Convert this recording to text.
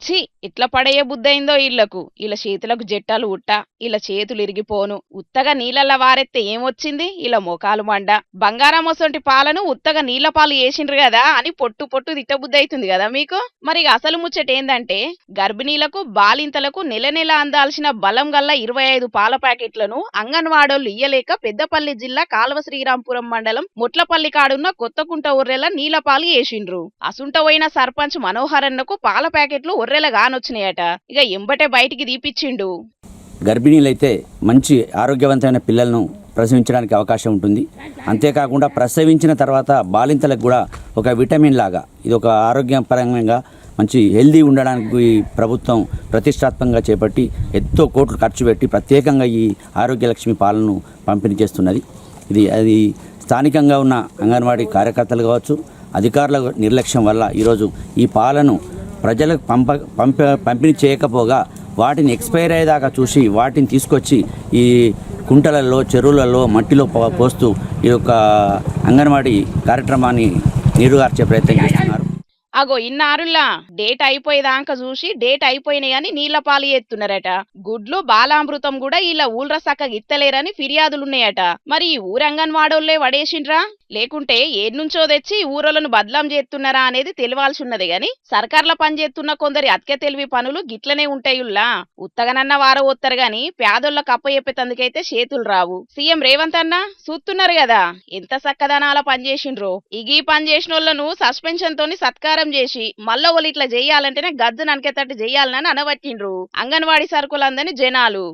ఛీ ఇట్లా పడేయ బుద్ధయిందో ఇళ్లకు ఇలా చేతులకు జట్టాలు ఉట్ట ఇలా చేతులు ఇరిగిపోను ఉత్తగా నీళ్ళల్లా వారెత్తే ఏమొచ్చింది ఇలా మోకాలు మండ బంగారం వసంటి పాలను ఉత్తగా నీళ్ల పాలు వేసిండ్రు కదా అని పొట్టు పొట్టు తిట్టబుద్ధి అవుతుంది కదా మీకు. మరి అసలు ముచ్చట ఏందంటే గర్భిణీలకు బాలింతలకు నెల నెల అందాల్సిన బలం గల్ల 25 పాల ప్యాకెట్లను అంగన్వాడోళ్లు ఇయ్యలేక పెద్దపల్లి జిల్లా కాల్వ శ్రీరాంపురం మండలం ముట్లపల్లి కాడున్న కొత్తకుంట ఒర్రెల నీళ్ల పాలు వేసిండ్రు. అసుంట పోయిన సర్పంచ్ మనోహరన్నకు పాల ప్యాకెట్లు ఒర్రెల గానొచ్చినాయట. ఇక ఎంబటే బయటికి తీపిచ్చిండు. గర్భిణీలైతే మంచి ఆరోగ్యవంతమైన పిల్లలను ప్రసవించడానికి అవకాశం ఉంటుంది. అంతేకాకుండా ప్రసవించిన తర్వాత బాలింతలకు కూడా ఒక విటమిన్ లాగా ఇది ఒక ఆరోగ్యపరంగా మంచి హెల్దీ ఉండడానికి ప్రభుత్వం ప్రతిష్టాత్మకంగా చేపట్టి ఎంతో కోట్లు ఖర్చు పెట్టి ప్రత్యేకంగా ఈ ఆరోగ్యలక్ష్మి పాలను పంపిణీ చేస్తున్నది. అది స్థానికంగా ఉన్న అంగన్వాడీ కార్యకర్తలు కావచ్చు, అధికారుల నిర్లక్ష్యం వల్ల ఈరోజు ఈ పాలను ప్రజలకు పంపిణీ చేయకపోగా వాటిని ఎక్స్పైర్ అయ్యేదాకా చూసి వాటిని తీసుకొచ్చి ఈ కుంటలలో చెరువులలో మట్టిలో పోస్తూ ఈ యొక్క అంగన్వాడీ కార్యక్రమాన్ని నీరుగార్చే ప్రయత్నం చేస్తున్నారు. అగో ఇన్నారులా డేట్ అయిపోయేదాకా చూసి డేట్ అయిపోయినాయి అని నీళ్ల పాలు ఎత్తున్నారట. గుడ్లు బాలామృతం కూడా ఇలా ఊళ్ళ సక్కగా ఇత్తలేరని ఫిర్యాదులున్నాయట. మరి ఈ ఊరంగన్వాడోళ్లే వడేసిండ్రా లేకుంటే ఏడ్నుంచో తెచ్చి ఊరోళ్లను బద్లాం చేస్తున్నారా అనేది తెలియాల్సి ఉన్నది గాని సర్కార్ల పనిచేస్తున్న కొందరి అత్య తెలివి పనులు గిట్లనే ఉంటాయుల్లా. ఉత్తగనన్న వార వస్తారు గాని పేదోళ్ళకు అప్పచెప్పేతందుకైతే చేతులు రావు. సీఎం రేవంత్ అన్న చూస్తున్నారు కదా ఎంత సక్కదనాల పనిచేసిండ్రో. ఇగీ పని చేసినోళ్లను సస్పెన్షన్ తోని సత్కారం చేసి మళ్ళా వాళ్ళు ఇట్లా చెయ్యాలంటేనే గజ్జు ననకెత్తట్టు చెయ్యాలని అనబట్టిండ్రు అంగన్వాడీ సరుకులందని జనాలు.